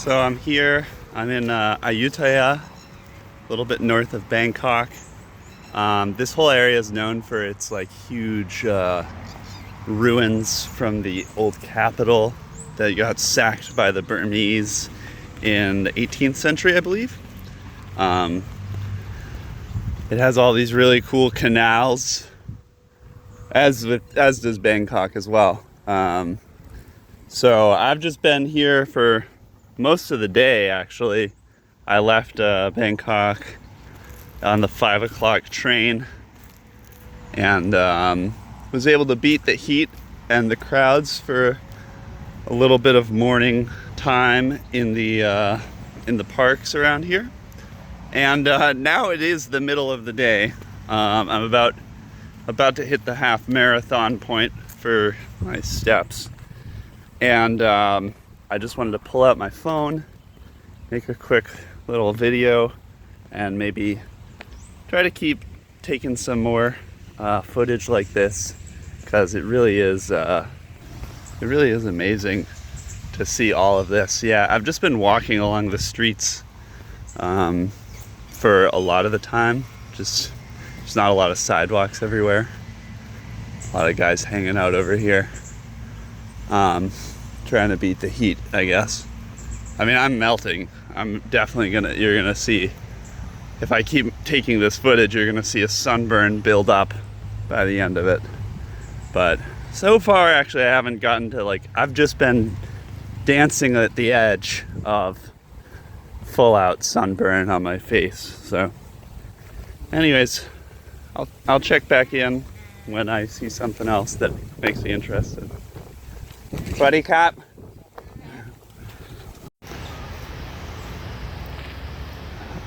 So I'm here, I'm in Ayutthaya, a little bit north of Bangkok. This whole area is known for its like huge ruins from the old capital that got sacked by the Burmese in the 18th century, I believe. It has all these really cool canals, as does Bangkok as well. So I've just been here for most of the day, actually. I left Bangkok on the 5 o'clock train and was able to beat the heat and the crowds for a little bit of morning time in the parks around here. And now it is the middle of the day. I'm about to hit the half marathon point for my steps. And I just wanted to pull out my phone, make a quick little video, and maybe try to keep taking some more footage like this, because it really is amazing to see all of this. Yeah, I've just been walking along the streets for a lot of the time. Just there's not a lot of sidewalks everywhere. A lot of guys hanging out over here. Trying to beat the heat, I guess. I mean, I'm melting. I'm definitely you're gonna see, if I keep taking this footage, you're gonna see a sunburn build up by the end of it. But so far, actually, I haven't gotten to I've just been dancing at the edge of full out sunburn on my face. So anyways, I'll check back in when I see something else that makes me interested. Buddy cop.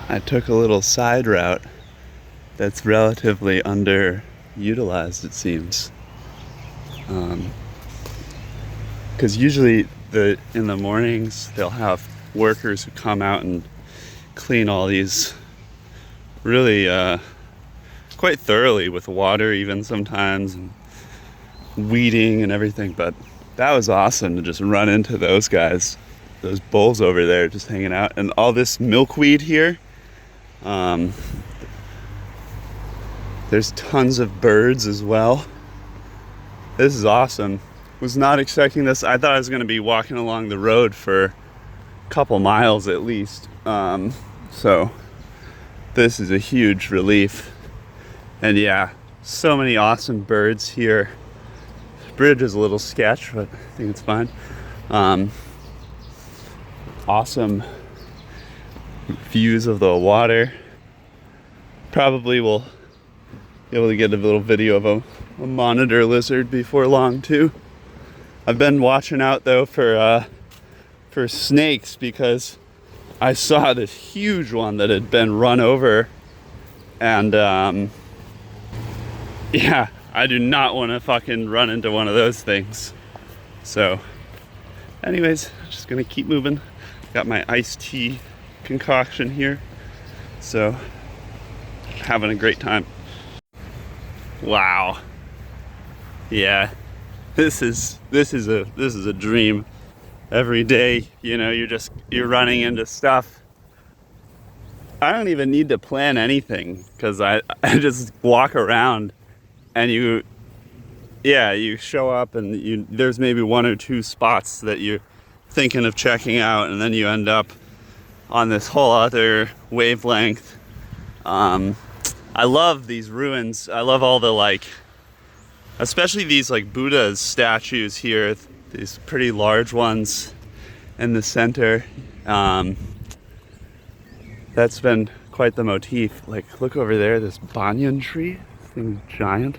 I took a little side route that's relatively underutilized, it seems. Because usually in the mornings they'll have workers who come out and clean all these really quite thoroughly with water, even sometimes, and weeding and everything. But that was awesome to just run into those guys, those bulls over there just hanging out, and all this milkweed here. There's tons of birds as well. This is awesome. Was not expecting this. I thought I was going to be walking along the road for a couple miles at least. So this is a huge relief. And yeah, so many awesome birds here. Bridge is a little sketch, but I think it's fine. Awesome views of the water. Probably will be able to get a little video of a monitor lizard before long too. I've been watching out though for snakes, because I saw this huge one that had been run over, and yeah, I do not want to fucking run into one of those things. So anyways, just gonna keep moving. Got my iced tea concoction here, so having a great time. Wow. Yeah, this is a dream. Every day, you know, you're running into stuff. I don't even need to plan anything, because I just walk around, and you show up, and there's maybe one or two spots that you're thinking of checking out, and then you end up on this whole other wavelength. I love these ruins. I love all the especially these Buddha's statues here, these pretty large ones in the center. That's been quite the motif. Look over there, this banyan tree. This thing's giant.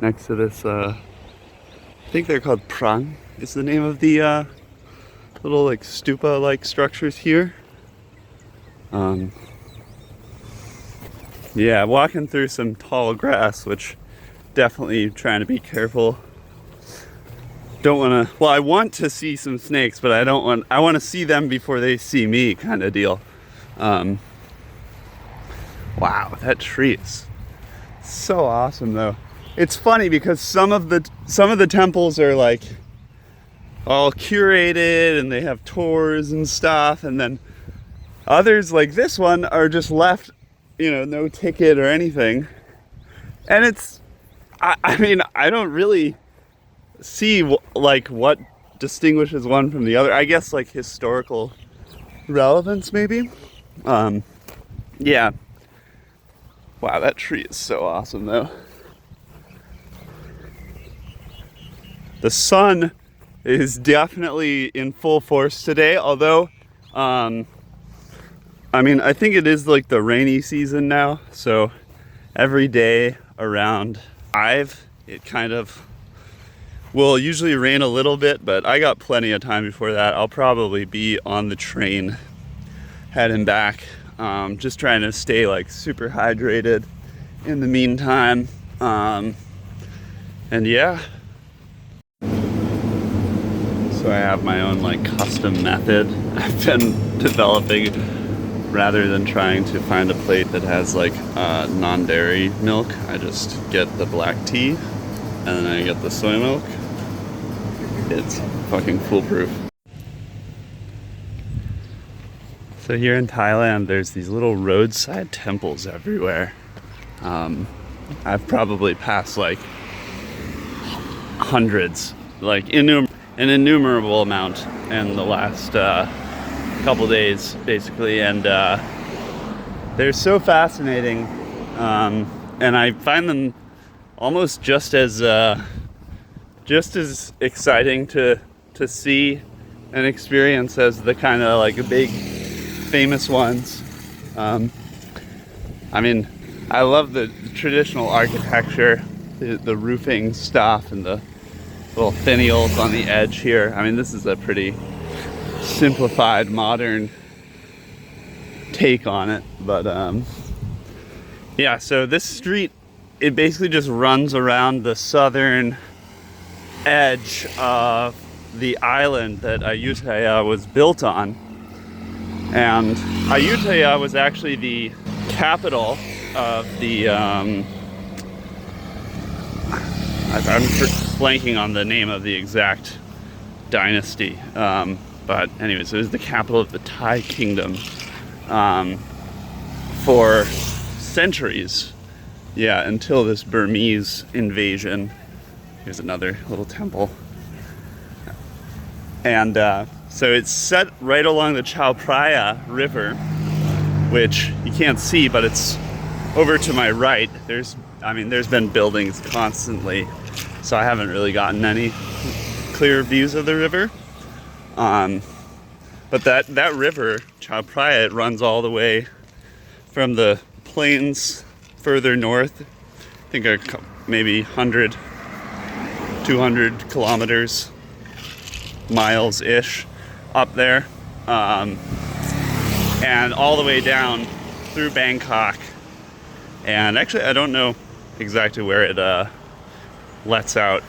Next to this, I think they're called prang, is the name of the little stupa-like structures here. Yeah, walking through some tall grass, which definitely trying to be careful. Don't want to, well, I want to see some snakes, but I want to see them before they see me, kind of deal. Wow, that tree is so awesome though. It's funny because some of the temples are all curated and they have tours and stuff, and then others like this one are just left, no ticket or anything. And I mean, I don't really see like what distinguishes one from the other. I guess like historical relevance maybe. Yeah. Wow, that tree is so awesome though. The sun is definitely in full force today, although I mean, I think it is like the rainy season now, so every day around 5 it kind of will usually rain a little bit, but I got plenty of time before that. I'll probably be on the train heading back, just trying to stay like super hydrated in the meantime. And yeah, so I have my own like custom method I've been developing. Rather than trying to find a plate that has like non-dairy milk, I just get the black tea and then I get the soy milk. It's fucking foolproof. So here in Thailand, there's these little roadside temples everywhere. I've probably passed like hundreds, like an innumerable amount in the last couple days basically, and they're so fascinating, and I find them almost just as exciting to see and experience as the kind of like big famous ones. I mean, I love the traditional architecture, the roofing stuff and the little finials on the edge here. I mean, this is a pretty simplified modern take on it, but yeah, so this street, it basically just runs around the southern edge of the island that Ayutthaya was built on. And Ayutthaya was actually the capital of the I'm blanking on the name of the exact dynasty, but anyways, it was the capital of the Thai kingdom for centuries. Yeah, until this Burmese invasion. Here's another little temple. And so it's set right along the Chao Phraya River, which you can't see, but it's over to my right. There's been buildings constantly, so I haven't really gotten any clear views of the river. But that river, Chao Phraya, it runs all the way from the plains further north. I think are maybe 100, 200 kilometers, miles-ish up there. And all the way down through Bangkok. And actually, I don't know exactly where it lets out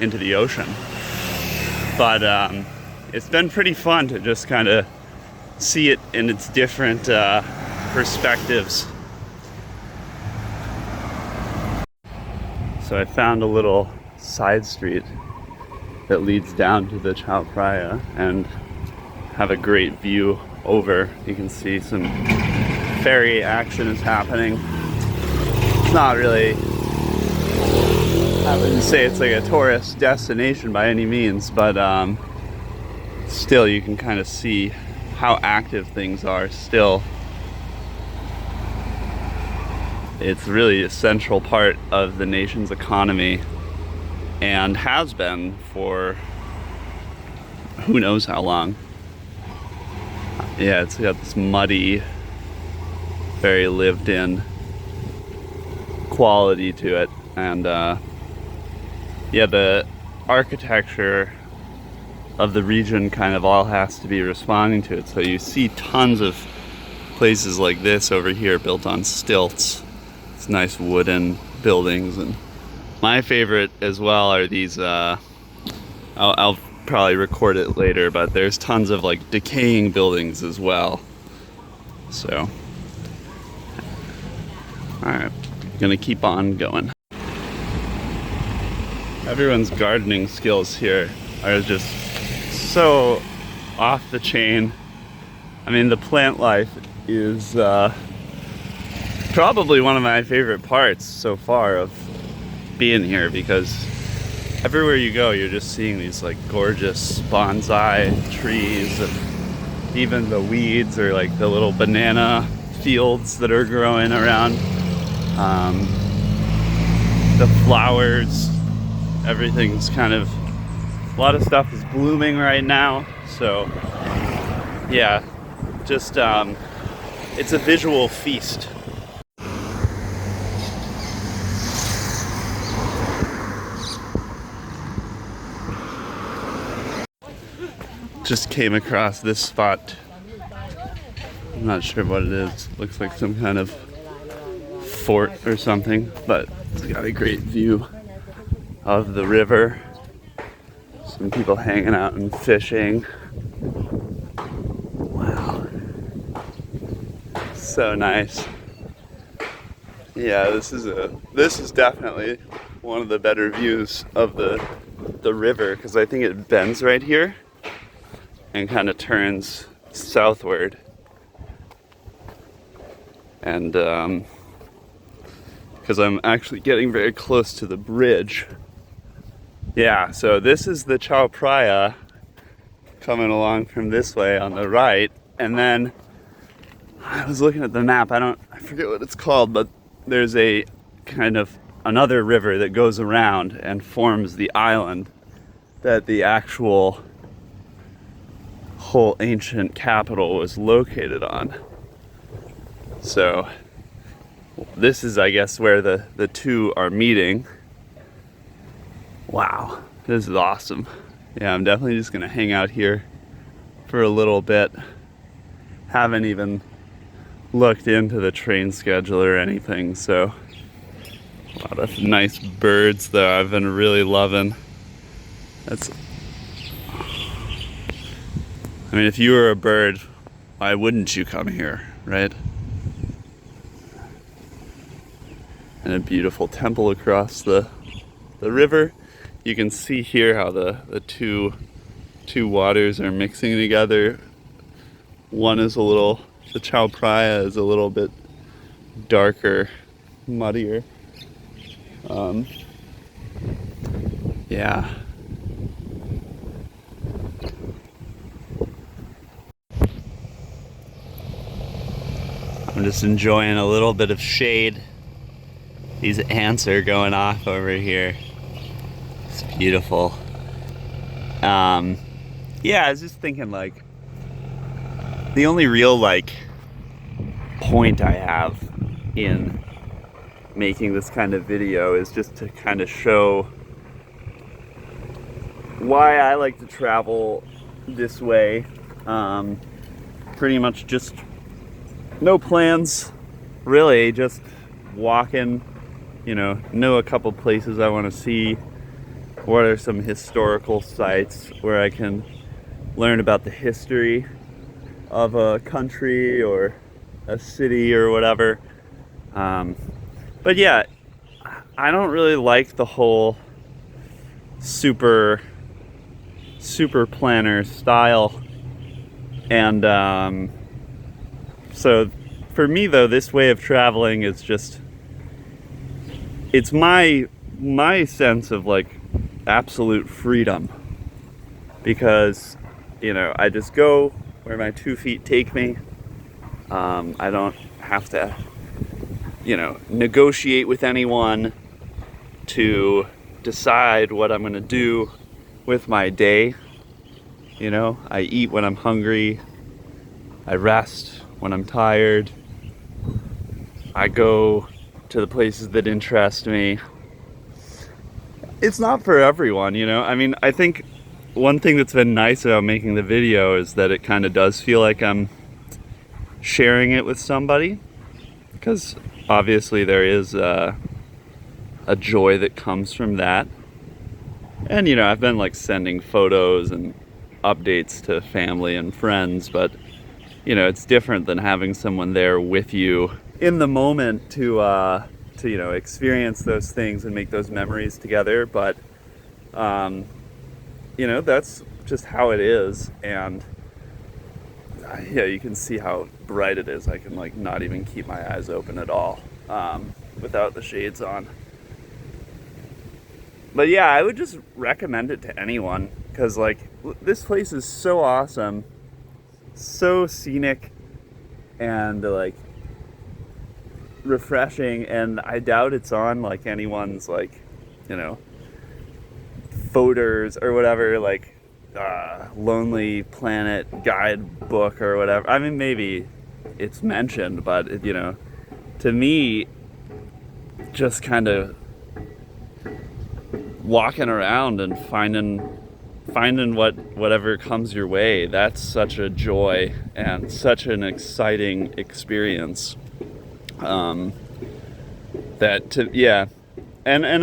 into the ocean. But it's been pretty fun to just kind of see it in its different perspectives. So I found a little side street that leads down to the Chao Phraya and have a great view over. You can see some ferry action is happening. It's not really, I wouldn't say it's like a tourist destination by any means, but still you can kind of see how active things are still. It's really a central part of the nation's economy and has been for who knows how long. Yeah, it's got this muddy, very lived in quality to it, and yeah, the architecture of the region kind of all has to be responding to it. So you see tons of places like this over here built on stilts. It's nice wooden buildings, and my favorite as well are these I'll probably record it later, but there's tons of like decaying buildings as well. So alright, gonna keep on going. Everyone's gardening skills here are just so off the chain. I mean, the plant life is probably one of my favorite parts so far of being here, because everywhere you go you're just seeing these like gorgeous bonsai trees, and even the weeds or like the little banana fields that are growing around, the flowers, everything's kind of, a lot of stuff is blooming right now. So yeah, just it's a visual feast. Just came across this spot. I'm not sure what it is. Looks like some kind of fort or something, but it's got a great view of the river. Some people hanging out and fishing. Wow. So nice. Yeah, this is definitely one of the better views of the river, because I think it bends right here and kind of turns southward, and because I'm actually getting very close to the bridge. Yeah, so this is the Chao Phraya coming along from this way on the right, and then I was looking at the map, I forget what it's called, but there's a kind of another river that goes around and forms the island that the actual whole ancient capital was located on. So this is, I guess, where the two are meeting. Wow, this is awesome. Yeah, I'm definitely just gonna hang out here for a little bit. Haven't even looked into the train schedule or anything, so a lot of nice birds though I've been really loving. I mean, if you were a bird, why wouldn't you come here, right? And a beautiful temple across the river. You can see here how the two waters are mixing together. One is the Chao Phraya is a little bit darker, muddier. Yeah. I'm just enjoying a little bit of shade. These ants are going off over here. It's beautiful. Yeah, I was just thinking, like, the only real like point I have in making this kind of video is just to kind of show why I like to travel this way. Pretty much just no plans, really, just walking, know a couple places I want to see. What are some historical sites where I can learn about the history of a country or a city or whatever. But yeah, I don't really like the whole super planner style. And so for me though, this way of traveling is just, it's my sense of like absolute freedom, because I just go where my 2 feet take me. I don't have to negotiate with anyone to decide what I'm gonna do with my day. I eat when I'm hungry, I rest when I'm tired, I go to the places that interest me. It's not for everyone, I mean, I think one thing that's been nice about making the video is that it kind of does feel like I'm sharing it with somebody, because obviously there is a joy that comes from that. And I've been like sending photos and updates to family and friends, but it's different than having someone there with you in the moment to experience those things and make those memories together. But that's just how it is, and yeah, you can see how bright it is. I can like not even keep my eyes open at all without the shades on. But yeah, I would just recommend it to anyone, because like this place is so awesome, so scenic, and like refreshing, and I doubt it's on like anyone's like, you know, voters or whatever, like Lonely Planet guidebook or whatever. I mean, maybe it's mentioned, but it, you know, to me, just kind of walking around and finding whatever comes your way, that's such a joy and such an exciting experience. And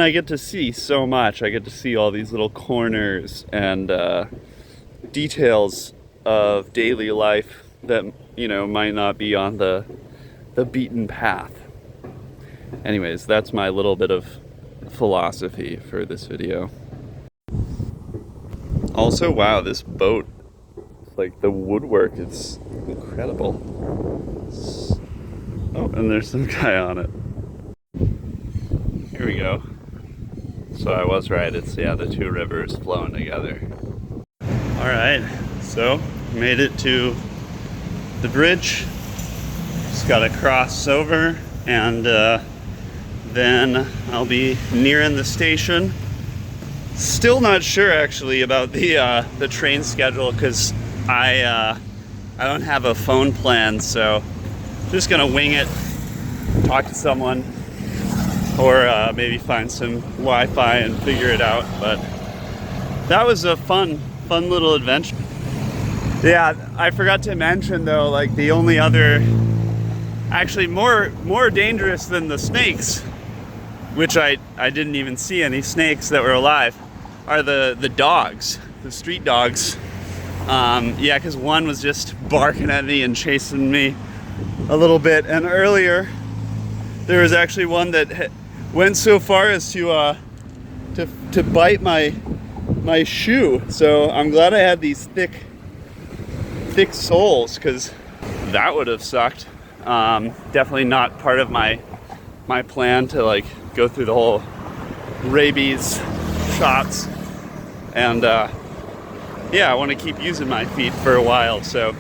I get to see so much. I get to see all these little corners and details of daily life that, you know, might not be on the beaten path. Anyways, that's my little bit of philosophy for this video. Also, wow, this boat, like the woodwork is incredible. Oh, and there's some guy on it. Here we go. So I was right, it's, yeah, the two rivers flowing together. All right, so made it to the bridge. Just gotta cross over, and then I'll be nearing the station. Still not sure actually about the train schedule, because I don't have a phone plan, so just gonna wing it, talk to someone, or maybe find some Wi-Fi and figure it out. But that was a fun little adventure. Yeah, I forgot to mention though, like the only other, actually more dangerous than the snakes, which I didn't even see any snakes that were alive, are the dogs, the street dogs. Yeah, because one was just barking at me and chasing me a little bit, and earlier there was actually one that went so far as to bite my shoe. So I'm glad I had these thick soles, because that would have sucked. Definitely not part of my plan to like go through the whole rabies shots, and yeah, I want to keep using my feet for a while. So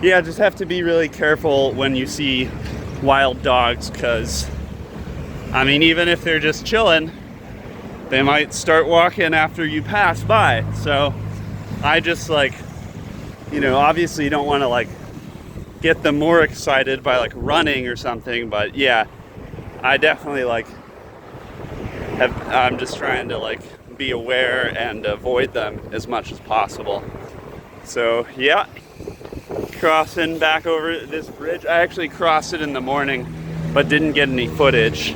yeah, just have to be really careful when you see wild dogs, because I mean, even if they're just chilling, they might start walking after you pass by. So I just, like, you know, obviously you don't want to like get them more excited by like running or something, but yeah, I definitely like I'm just trying to like be aware and avoid them as much as possible. So yeah, crossing back over this bridge. I actually crossed it in the morning, but didn't get any footage.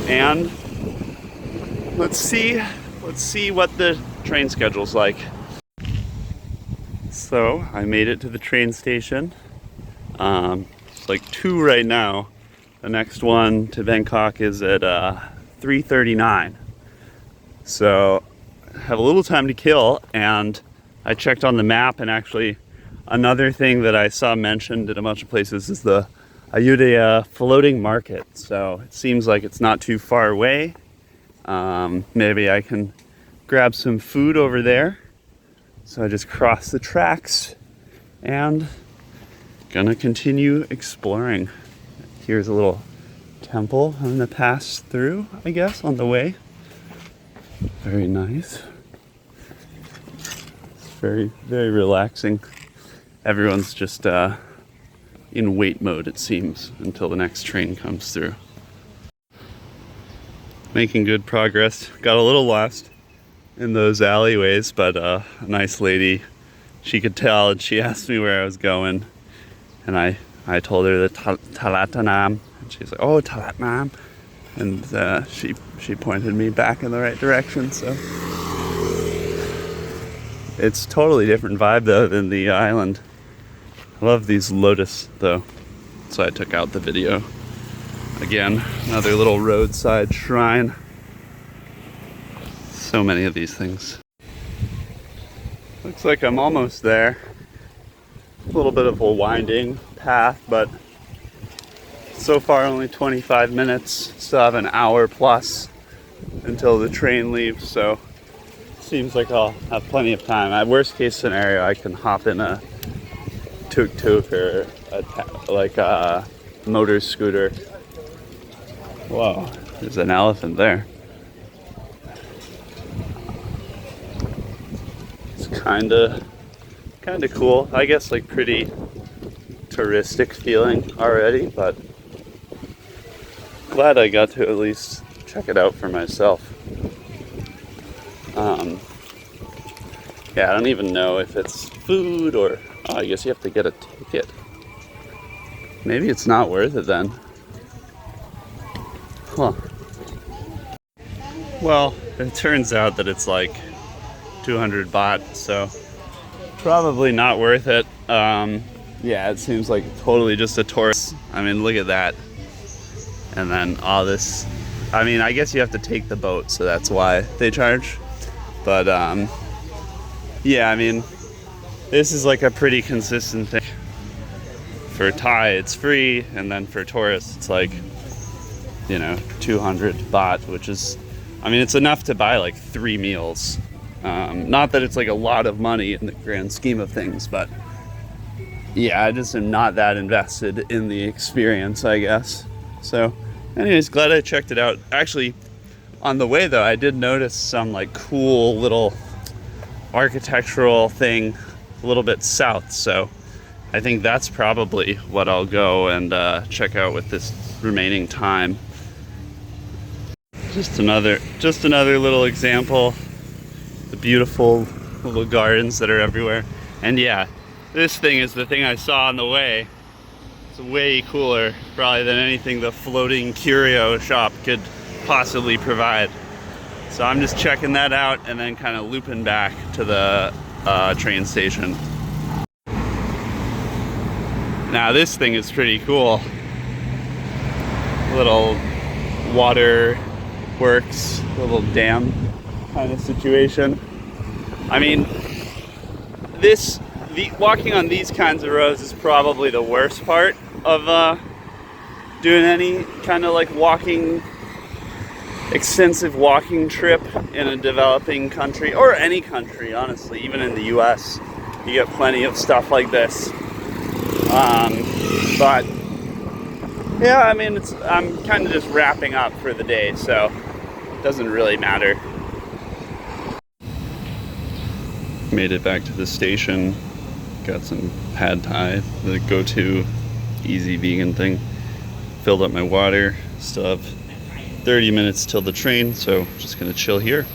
And let's see what the train schedule's like. So I made it to the train station. It's like 2 right now. The next one to Bangkok is at 3:39. So I have a little time to kill, and I checked on the map, and actually another thing that I saw mentioned in a bunch of places is the Ayutthaya floating market. So it seems like it's not too far away. Maybe I can grab some food over there. So I just crossed the tracks and gonna continue exploring. Here's a little temple I'm gonna pass through, I guess, on the way. Very nice. It's very, very relaxing. Everyone's just in wait mode, it seems, until the next train comes through. Making good progress. Got a little lost in those alleyways, but a nice lady, she could tell, and she asked me where I was going, and I told her the Talatnam, and she's like, oh, Talatnam, and she pointed me back in the right direction. So it's totally different vibe though than the island. I love these lotus though, so I took out the video. Again, another little roadside shrine. So many of these things. Looks like I'm almost there. A little bit of a winding path, but so far only 25 minutes. Still have an hour plus until the train leaves, so seems like I'll have plenty of time. At worst case scenario, I can hop in a tuk-tuk or a motor scooter. Whoa, there's an elephant there. It's kinda cool. I guess like pretty touristic feeling already, but glad I got to at least check it out for myself. Yeah, I don't even know if it's food or, oh, I guess you have to get a ticket. Maybe it's not worth it then. Huh. Well, it turns out that it's like 200 baht, so probably not worth it. Yeah, it seems like totally just a tourist. I mean, look at that. And then all this, I mean, I guess you have to take the boat, so that's why they charge. But yeah, I mean, this is like a pretty consistent thing. For Thai, it's free, and then for tourists, it's like, 200 baht, which is, I mean, it's enough to buy like 3 meals. Not that it's like a lot of money in the grand scheme of things, but yeah, I just am not that invested in the experience, I guess. So, anyways, glad I checked it out. Actually, on the way though, I did notice some like cool little architectural thing a little bit south, so I think that's probably what I'll go and check out with this remaining time. Just another little example, the beautiful little gardens that are everywhere. And yeah, this thing is the thing I saw on the way. It's way cooler probably than anything the floating curio shop could possibly provide. So I'm just checking that out and then kind of looping back to the train station. Now this thing is pretty cool. Little water works, little dam kind of situation. I mean, walking on these kinds of roads is probably the worst part of doing any kind of like extensive walking trip in a developing country, or any country, honestly. Even in the US, you get plenty of stuff like this. But yeah, I mean, I'm kind of just wrapping up for the day, so it doesn't really matter. Made it back to the station. Got some pad thai, the go-to easy vegan thing. Filled up my water. Still have 30 minutes till the train, so just gonna chill here.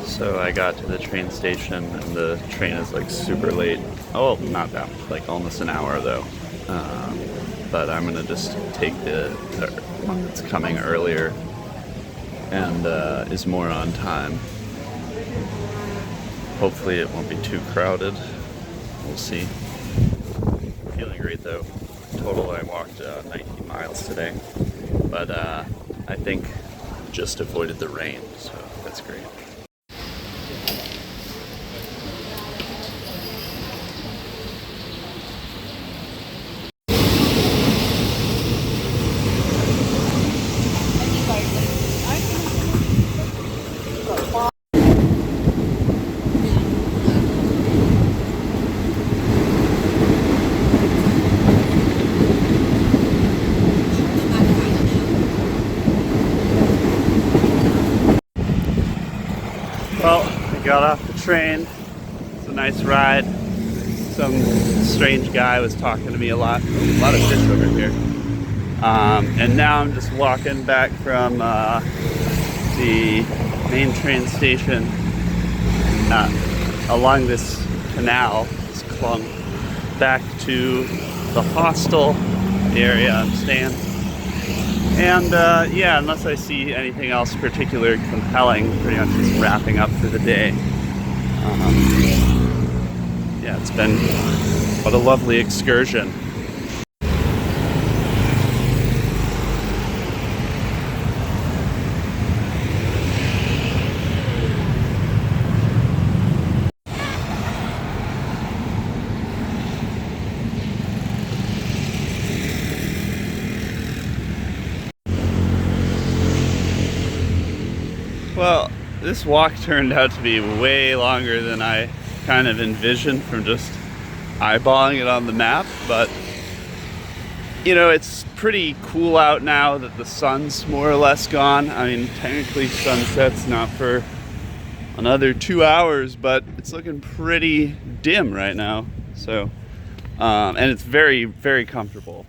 So I got to the train station and the train is like super late. Oh, not that, like almost an hour though. But I'm gonna just take the one that's coming earlier and is more on time. Hopefully it won't be too crowded. We'll see. Feeling great though. Total, I walked 19 miles today, but I think just avoided the rain, so that's great. Well, I got off the train. It's a nice ride. Some strange guy was talking to me a lot of fish over here. And now I'm just walking back from the main train station along this canal, this clump, back to the hostel, the area I'm staying. And yeah, unless I see anything else particularly compelling, pretty much just wrapping up for the day. Yeah, it's been what a lovely excursion. Well, this walk turned out to be way longer than I kind of envisioned from just eyeballing it on the map, but you know, it's pretty cool out now that the sun's more or less gone. I mean, technically sunset's not for another 2 hours, but it's looking pretty dim right now. So, and it's very, very comfortable.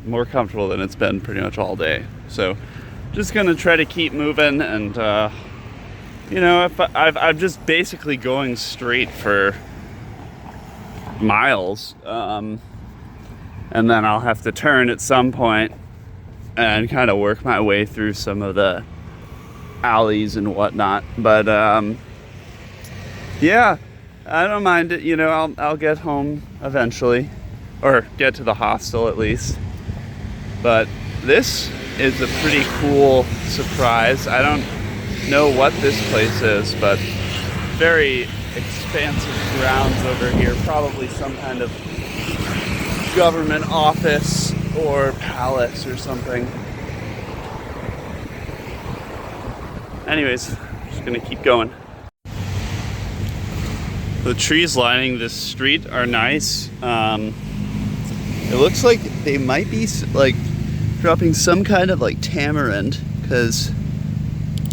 More comfortable than it's been pretty much all day. So, just gonna try to keep moving, and you know, if I'm just basically going straight for miles, and then I'll have to turn at some point and kind of work my way through some of the alleys and whatnot. But yeah, I don't mind it. You know, I'll get home eventually, or get to the hostel at least. But this is a pretty cool surprise. I don't know what this place is, but very expansive grounds over here. Probably some kind of government office or palace or something. Anyways, just gonna keep going. The trees lining this street are nice. It looks like they might be like dropping some kind of like tamarind, because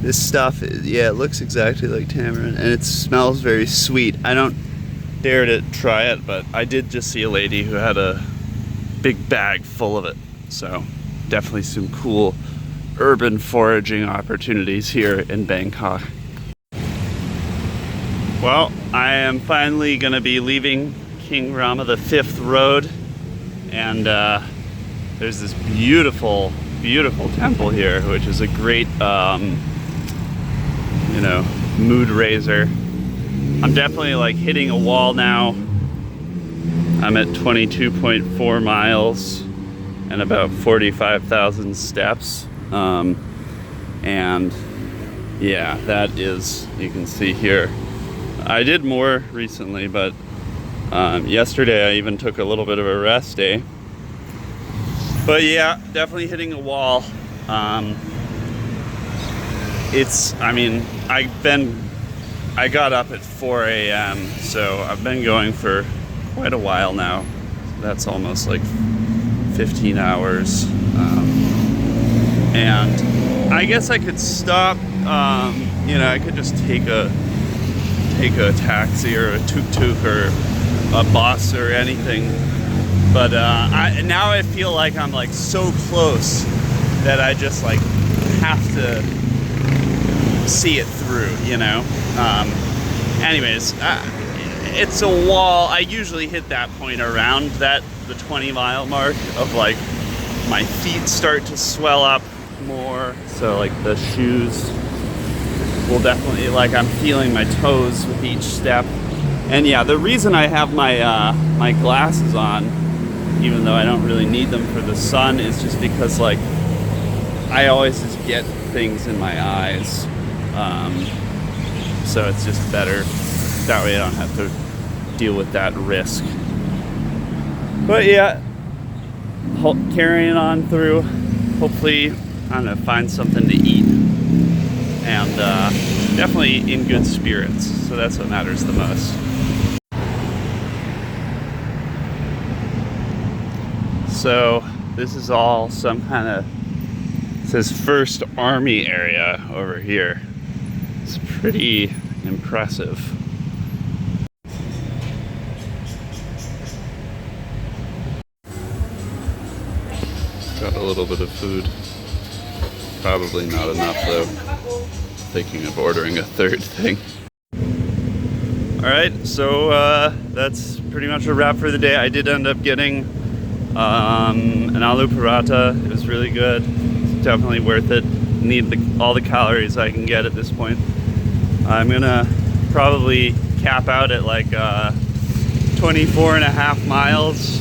this stuff, yeah, it looks exactly like tamarind, and it smells very sweet. I don't dare to try it, but I did just see a lady who had a big bag full of it. So definitely some cool urban foraging opportunities here in Bangkok. Well, I am finally going to be leaving King Rama V Road, and there's this beautiful, beautiful temple here, which is a great, you know, mood raiser. I'm definitely like hitting a wall now. I'm at 22.4 miles and about 45,000 steps. And yeah, that is, you can see here. I did more recently, but yesterday I even took a little bit of a rest day. But yeah, definitely hitting a wall. I mean, I got up at 4 a.m., so I've been going for quite a while now. That's almost like 15 hours. And I guess I could stop, you know, I could just take a taxi or a tuk-tuk or a bus or anything. But now I feel like I'm like so close that I just like have to see it through, you know? Anyways, it's a wall. I usually hit that point around the 20-mile mark of like my feet start to swell up more. So like the shoes will definitely, like I'm feeling my toes with each step. And yeah, the reason I have my my glasses on, even though I don't really need them for the sun, is just because like I always just get things in my eyes. So it's just better. That way I don't have to deal with that risk. But yeah, carrying on through. Hopefully, I don't know, find something to eat. And definitely in good spirits. So that's what matters the most. So this is all some kind of, it says First Army area over here. It's pretty impressive. Got a little bit of food. Probably not enough though. Thinking of ordering a third thing. Alright, so that's pretty much a wrap for the day. I did end up getting an aloo paratha. It was really good. It's definitely worth it. Need all the calories I can get at this point. I'm gonna probably cap out at like 24.5 miles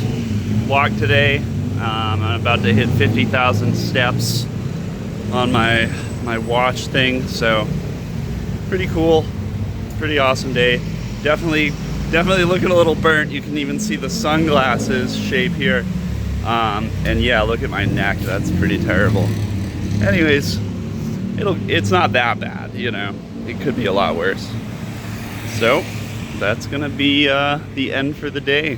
walk today. I'm about to hit 50,000 steps on my watch thing, so pretty cool, pretty awesome day. Definitely looking a little burnt. You can even see the sunglasses shape here. And yeah, look at my neck. That's pretty terrible. Anyways, it's not that bad. you know, it could be a lot worse. So that's gonna be the end for the day.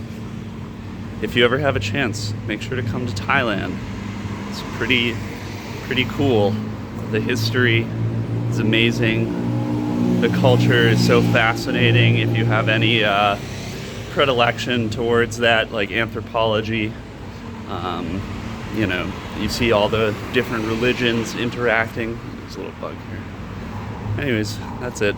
If you ever have a chance, make sure to come to Thailand. It's pretty cool. The history is amazing. The culture is so fascinating. If you have any predilection towards that, like anthropology, you know, you see all the different religions interacting. There's a little bug here. Anyways, that's it.